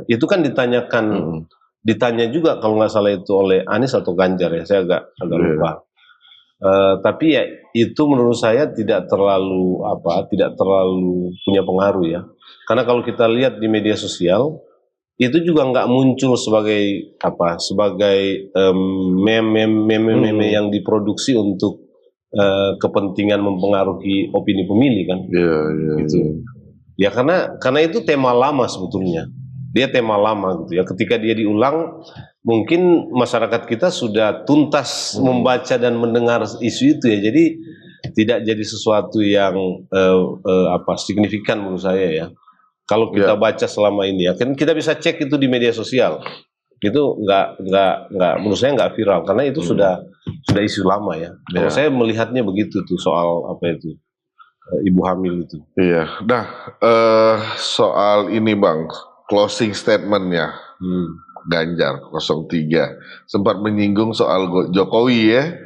itu kan ditanya juga kalau nggak salah itu oleh Anies atau Ganjar ya. Saya agak lupa. Tapi ya itu menurut saya tidak terlalu punya pengaruh ya, karena kalau kita lihat di media sosial itu juga nggak muncul sebagai meme yang diproduksi untuk kepentingan mempengaruhi opini pemilih kan. Gitu. Ya karena itu tema lama sebetulnya, dia tema lama gitu ya. Ketika dia diulang, mungkin masyarakat kita sudah tuntas membaca dan mendengar isu itu ya. Jadi tidak jadi sesuatu yang signifikan menurut saya ya. Kalau kita baca selama ini ya, kan kita bisa cek itu di media sosial. Itu nggak menurut saya nggak viral karena itu sudah isu lama ya. Kalau saya melihatnya begitu tuh soal ibu hamil itu. Iya. Nah, soal ini Bang, closing statementnya Ganjar 03 sempat menyinggung soal Jokowi ya,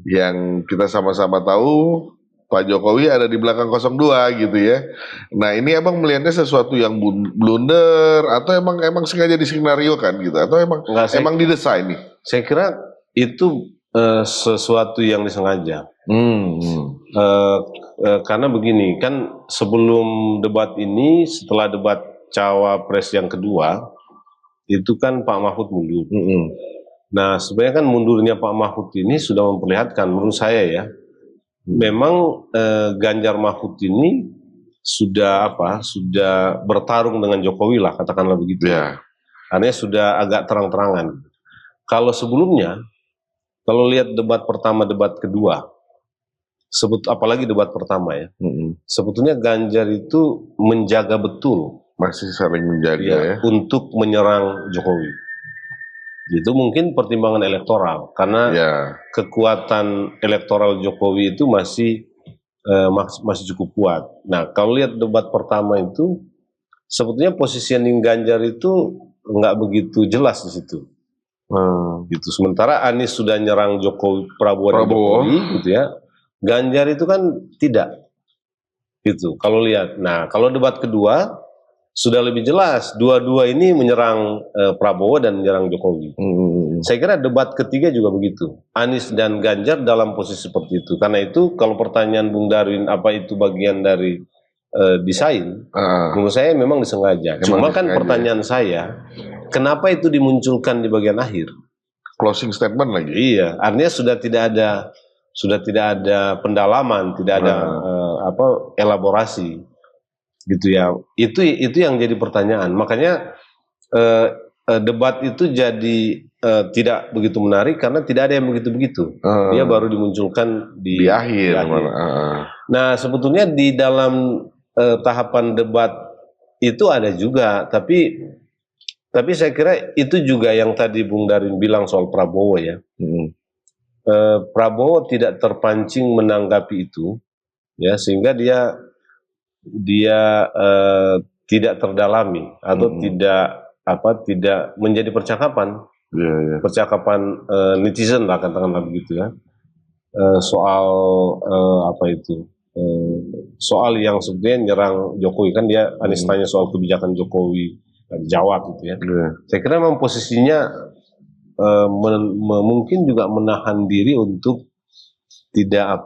yang kita sama-sama tahu Pak Jokowi ada di belakang 02 gitu ya. Nah, ini Abang melihatnya sesuatu yang blunder atau emang sengaja disenariokan gitu, atau emang didesain nih? Saya kira itu sesuatu yang disengaja. Karena begini kan, sebelum debat ini, setelah debat cawapres yang kedua itu kan Pak Mahfud mundur. Nah, sebenarnya kan mundurnya Pak Mahfud ini sudah memperlihatkan menurut saya ya, memang Ganjar Mahfud ini sudah bertarung dengan Jokowi lah, katakanlah begitu. Artinya sudah agak terang-terangan. Kalau sebelumnya, kalau lihat debat pertama, debat kedua, apalagi debat pertama ya, sebetulnya Ganjar itu menjaga betul, masih saling menjaga ya, untuk menyerang Jokowi. Itu mungkin pertimbangan elektoral, karena kekuatan elektoral Jokowi itu masih cukup kuat. Nah, kalau lihat debat pertama itu, sebetulnya positioning Ganjar itu nggak begitu jelas di situ. Gitu. Sementara Anies sudah nyerang Prabowo gitu ya. Ganjar itu kan tidak. Gitu. Kalau lihat. Nah, kalau debat kedua sudah lebih jelas, dua-dua ini menyerang Prabowo dan menyerang Jokowi. Saya kira debat ketiga juga begitu. Anies dan Ganjar dalam posisi seperti itu. Karena itu kalau pertanyaan Bung Darwin apa itu bagian dari desain, menurut saya memang disengaja. Cuma kan pertanyaan saya, kenapa itu dimunculkan di bagian akhir? Closing statement lagi. Iya, artinya sudah tidak ada pendalaman, tidak ada elaborasi. Gitu ya, itu yang jadi pertanyaan. Makanya debat itu jadi tidak begitu menarik karena tidak ada yang begitu-begitu. Dia baru dimunculkan di akhir. Nah, sebetulnya di dalam tahapan debat itu ada juga, tapi saya kira itu juga yang tadi Bung Darin bilang soal Prabowo ya. Prabowo tidak terpancing menanggapi itu, ya, sehingga dia tidak terdalami atau tidak menjadi percakapan. Percakapan netizen lah, katakanlah begitu ya, soal soal yang sebenarnya nyerang Jokowi, kan dia Anies tanya soal kebijakan Jokowi, jawab gitu ya. Saya kira memang posisinya mungkin juga menahan diri untuk tidak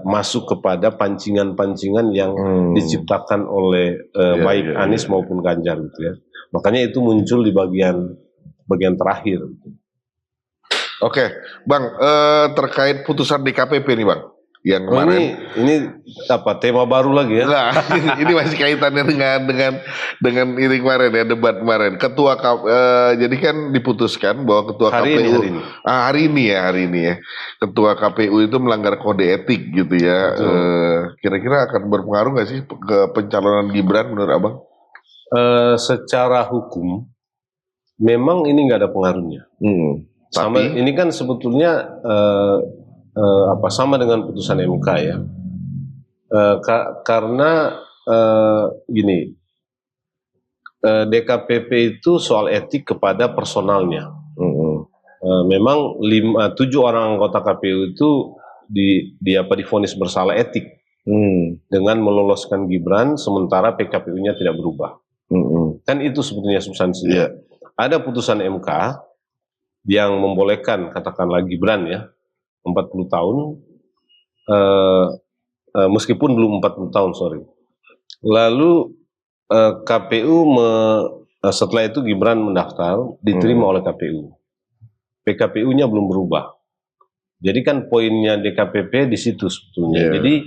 masuk kepada pancingan-pancingan yang diciptakan oleh baik Anies maupun Ganjar gitu ya. Makanya itu muncul di bagian terakhir. Oke, Bang, terkait putusan DKPP nih, Bang, yang kemarin. Ini tema baru lagi ya? Nah, ini masih kaitannya dengan ini kemarin ya, debat kemarin. Jadi kan diputuskan bahwa ketua KPU hari ini ya, ketua KPU itu melanggar kode etik gitu ya. Kira-kira akan berpengaruh nggak sih ke pencalonan Gibran menurut Abang? Secara hukum memang ini nggak ada pengaruhnya. Tapi ini kan sebetulnya sama dengan putusan MK ya. Karena gini, DKPP itu soal etik kepada personalnya. Memang 7 orang anggota KPU itu divonis bersalah etik dengan meloloskan Gibran, sementara PKPU-nya tidak berubah. Kan itu sebetulnya substansinya. Ada putusan MK yang membolehkan katakanlah Gibran ya 40 tahun, meskipun belum 40 tahun, Lalu KPU setelah itu Gibran mendaftar, diterima oleh KPU. PKPU-nya belum berubah. Jadi kan poinnya DKPP di situ sebetulnya. Jadi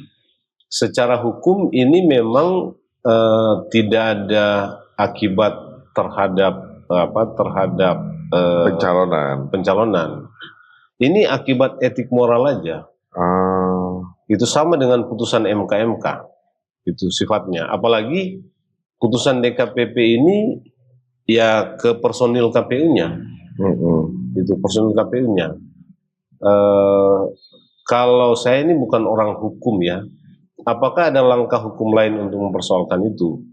secara hukum ini memang tidak ada akibat terhadap pencalonan. Ini akibat etik moral aja. Itu sama dengan putusan MK itu sifatnya. Apalagi putusan DKPP ini ya ke personil KPU-nya. Itu personil KPU-nya. Kalau saya ini bukan orang hukum ya, apakah ada langkah hukum lain untuk mempersoalkan itu?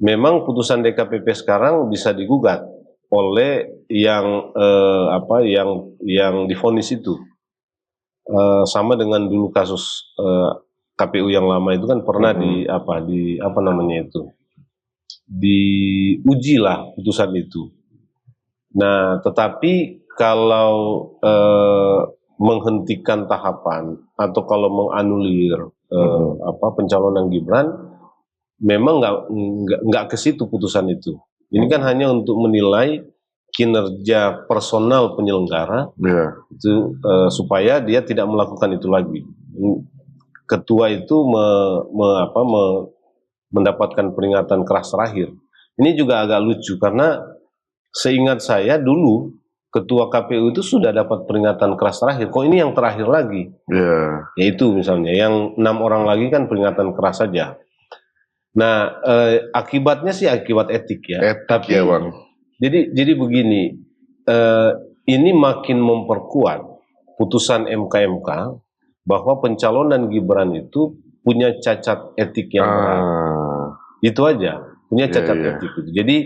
Memang putusan DKPP sekarang bisa digugat oleh yang divonis itu. Sama dengan dulu kasus KPU yang lama itu kan pernah diuji lah putusan itu. Nah, tetapi kalau menghentikan tahapan atau kalau menganulir pencalonan Gibran, memang nggak ke situ putusan itu. Ini kan hanya untuk menilai kinerja personal penyelenggara, itu supaya dia tidak melakukan itu lagi. Ketua itu mendapatkan peringatan keras terakhir. Ini juga agak lucu karena seingat saya dulu ketua KPU itu sudah dapat peringatan keras terakhir. Kok ini yang terakhir lagi? Yaitu misalnya yang 6 orang lagi kan peringatan keras saja. Nah, akibatnya sih akibat etik ya. Tapi ya, Bang. Jadi begini, ini makin memperkuat putusan MK bahwa pencalonan Gibran itu punya cacat etik yang berat. Itu aja, punya cacat etik itu. Jadi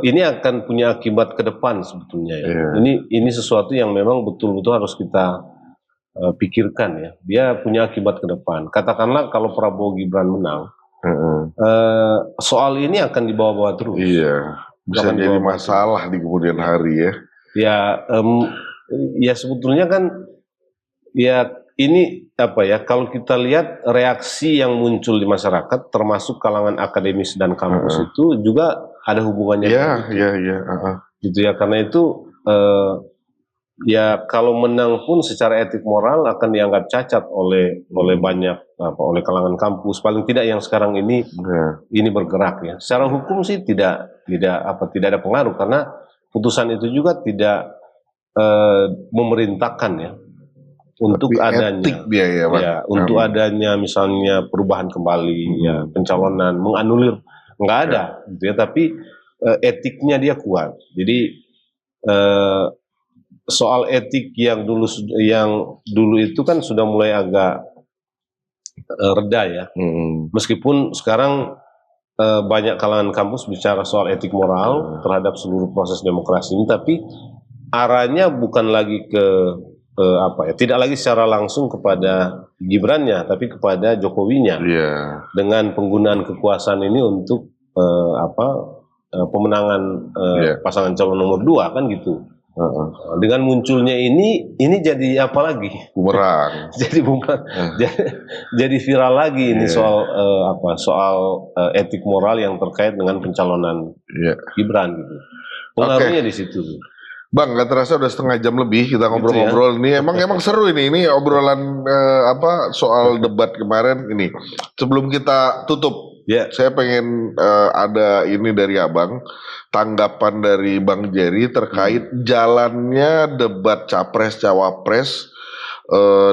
ini akan punya akibat ke depan sebetulnya ya. Ini sesuatu yang memang betul-betul harus kita pikirkan ya. Dia punya akibat ke depan. Katakanlah kalau Prabowo Gibran menang, soal ini akan dibawa-bawa terus. Bisa jadi masalah di kemudian hari ya. Ya sebetulnya kan ya ini kalau kita lihat reaksi yang muncul di masyarakat, termasuk kalangan akademis dan kampus itu juga ada hubungannya. Iya. Gitu ya, karena itu ya kalau menang pun secara etik moral akan dianggap cacat oleh banyak oleh kalangan kampus, paling tidak yang sekarang ini ini bergerak ya. Secara hukum sih tidak ada pengaruh karena putusan itu juga tidak memerintahkan ya untuk adanya etik dia ya, Bang. Ya, untuk adanya misalnya perubahan kembali ya, pencalonan, menganulir nggak ada gitu ya, tapi etiknya dia kuat. Jadi soal etik yang dulu itu kan sudah mulai agak reda ya. Meskipun sekarang banyak kalangan kampus bicara soal etik moral terhadap seluruh proses demokrasi ini, tapi arahnya bukan lagi ke tidak lagi secara langsung kepada Gibrannya, tapi kepada Jokowinya dengan penggunaan kekuasaan ini untuk pemenangan pasangan calon nomor 2 kan gitu. Dengan munculnya ini jadi apa lagi? Bumerang. Jadi jadi viral lagi ini soal etik moral yang terkait dengan pencalonan Gibran gitu. Pengaruhnya di situ. Bang, nggak terasa udah setengah jam lebih kita ngobrol-ngobrol ini. Emang seru ini obrolan soal debat kemarin ini. Sebelum kita tutup, saya pengen ada ini dari Abang, tanggapan dari Bang Jerry terkait jalannya debat capres cawapres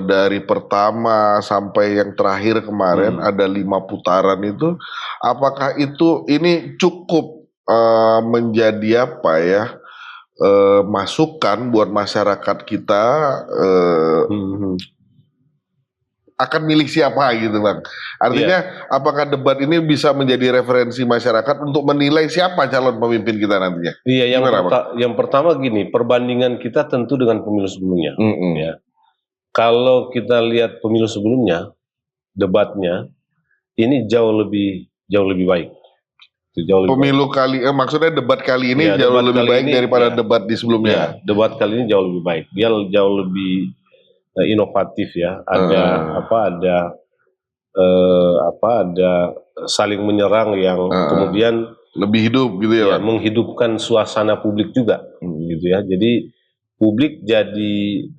dari pertama sampai yang terakhir kemarin ada 5 putaran itu. Apakah ini cukup menjadi apa ya? Masukan buat masyarakat kita akan milih siapa gitu, Bang. Artinya apakah debat ini bisa menjadi referensi masyarakat untuk menilai siapa calon pemimpin kita nantinya? Iya, yang pertama gini, perbandingan kita tentu dengan pemilu sebelumnya. Ya. Kalau kita lihat pemilu sebelumnya, debatnya ini jauh lebih baik. Pemilu kali, maksudnya debat kali ini jauh lebih baik daripada debat di sebelumnya. Debat kali ini jauh lebih baik. Dia jauh lebih inovatif ya. Ada saling menyerang yang kemudian lebih hidup gitu ya, Bang? Menghidupkan suasana publik juga, gitu ya. Jadi publik jadi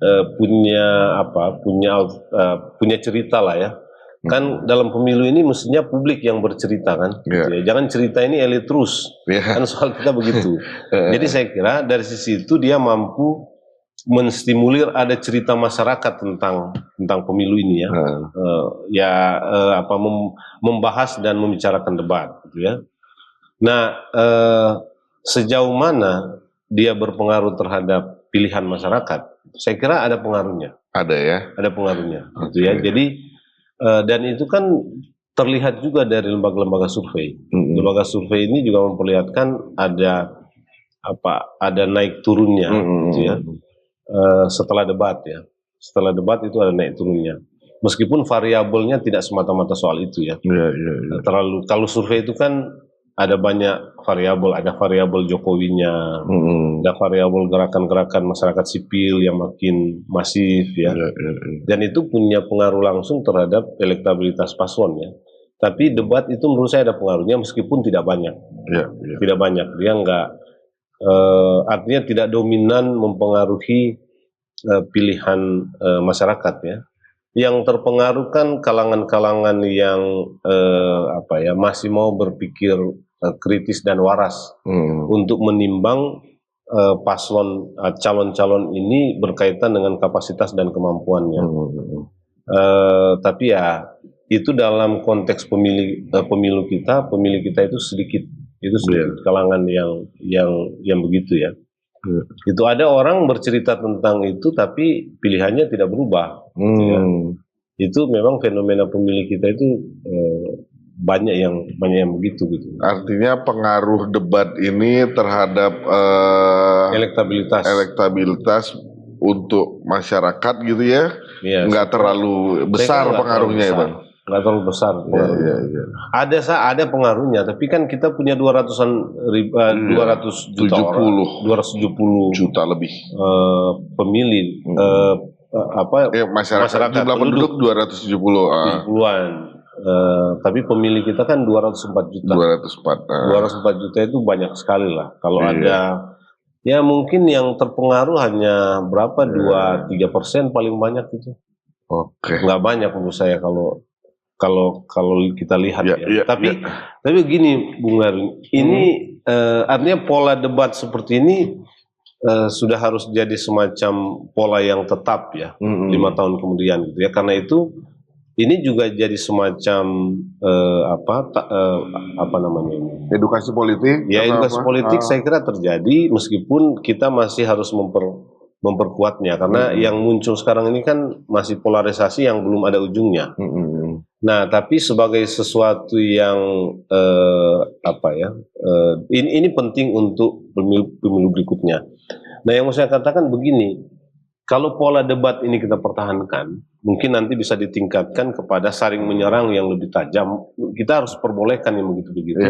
punya cerita lah ya. Kan dalam pemilu ini mestinya publik yang bercerita kan, gitu ya. Jangan cerita ini elit terus, kan soal kita begitu. Jadi saya kira dari sisi itu dia mampu menstimulir ada cerita masyarakat tentang pemilu ini ya, membahas dan membicarakan debat, gitu ya. Nah, sejauh mana dia berpengaruh terhadap pilihan masyarakat? Saya kira ada pengaruhnya. Ada ya? Ada pengaruhnya, gitu ya. Jadi dan itu kan terlihat juga dari lembaga-lembaga survei. Lembaga survei ini juga memperlihatkan ada naik turunnya, gitu ya. Setelah debat ya. Setelah debat itu ada naik turunnya. Meskipun variabelnya tidak semata-mata soal itu ya. Kalau survei itu kan ada banyak variabel, ada variabel Jokowinya, ada variabel gerakan-gerakan masyarakat sipil yang makin masif ya, dan itu punya pengaruh langsung terhadap elektabilitas paslon ya. Tapi debat itu menurut saya ada pengaruhnya meskipun tidak banyak, tidak banyak. Dia nggak, artinya tidak dominan mempengaruhi pilihan masyarakat ya. Yang terpengaruh kan kalangan-kalangan yang masih mau berpikir kritis dan waras untuk menimbang calon-calon ini berkaitan dengan kapasitas dan kemampuannya. Tapi ya itu dalam konteks pemilu kita itu sedikit kalangan yang begitu ya. Itu ada orang bercerita tentang itu tapi pilihannya tidak berubah. Ya. Itu memang fenomena pemilih kita itu banyak yang begitu gitu. Artinya pengaruh debat ini terhadap elektabilitas untuk masyarakat gitu ya, nggak terlalu besar pengaruhnya ya, Bang. Nggak terlalu besar. Ada pengaruhnya, tapi kan kita punya 200 juta orang, 270 juta lebih pemilih. Masyarakat jumlah penduduk 270-an. Tapi pemilih kita kan 204 juta. 204 juta itu banyak sekali lah. Kalau ada Ya mungkin yang terpengaruh hanya berapa 2-3% paling banyak itu. Oke. Nggak banyak menurut saya kalau kita lihat ya. Tapi gini Bung Erwin, ini artinya pola debat seperti ini sudah harus jadi semacam pola yang tetap ya 5 tahun kemudian gitu ya. Karena itu ini juga jadi semacam apa namanya ini? Edukasi politik. Ya edukasi politik saya kira terjadi meskipun kita masih harus memperkuatnya karena yang muncul sekarang ini kan masih polarisasi yang belum ada ujungnya. Nah, tapi sebagai sesuatu yang ini penting untuk pemilu berikutnya. Nah, yang mau saya katakan begini, kalau pola debat ini kita pertahankan, mungkin nanti bisa ditingkatkan kepada saling menyerang yang lebih tajam. Kita harus perbolehkan yang begitu-begitu.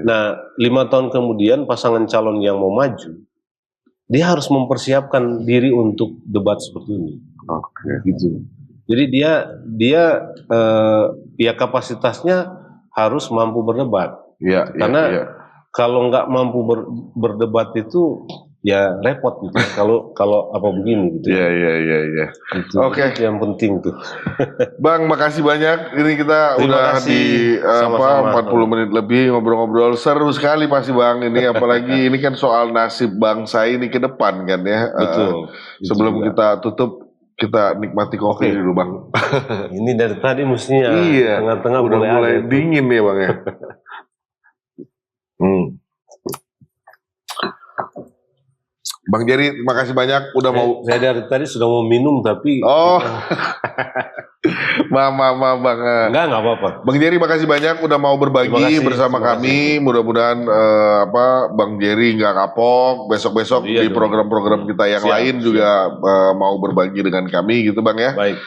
Nah, 5 tahun kemudian pasangan calon yang mau maju, dia harus mempersiapkan diri untuk debat seperti ini. Gitu. Jadi dia ya kapasitasnya harus mampu berdebat. Karena kalau nggak mampu berdebat itu ya repot gitu. kalau apa begini gitu. Iya. Gitu. Itu yang penting tuh. Bang, makasih banyak. Ini kita udah di 40 menit lebih ngobrol-ngobrol, seru sekali pasti Bang. Ini apalagi ini kan soal nasib bangsa ini ke depan kan ya. Betul. Sebelum kita tutup, kita nikmati kopi dulu Bang. Ini dari tadi mestinya tengah-tengah udah mulai dingin ya Bang ya. Bang Jerry, terima kasih banyak udah mau. Saya dari tadi sudah mau minum tapi. Bang. Enggak apa-apa. Bang Jerry, makasih banyak udah mau berbagi bersama kami. Mudah-mudahan Bang Jerry nggak kapok. Besok-besok di program-program kita yang lain juga mau berbagi dengan kami gitu Bang ya. Baik.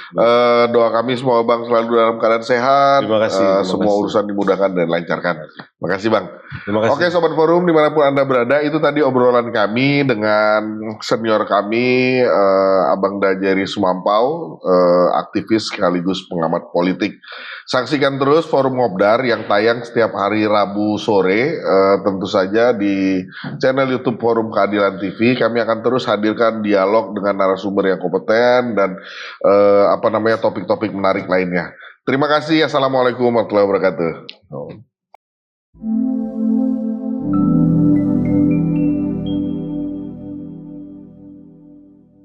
Doa kami semua Bang selalu dalam keadaan sehat. Terima kasih. Semua urusan dimudahkan dan lancarkan. Terima kasih Bang. Terima kasih. Oke Sobat Forum dimanapun Anda berada, itu tadi obrolan kami dengan senior kami Abang Jerry Sumampau, aktivis sekaligus pengamat politik. Saksikan terus Forum Ngobdar yang tayang setiap hari Rabu sore, tentu saja di channel YouTube Forum Keadilan TV. Kami akan terus hadirkan dialog dengan narasumber yang kompeten dan topik-topik menarik lainnya. Terima kasih. Assalamualaikum warahmatullahi wabarakatuh.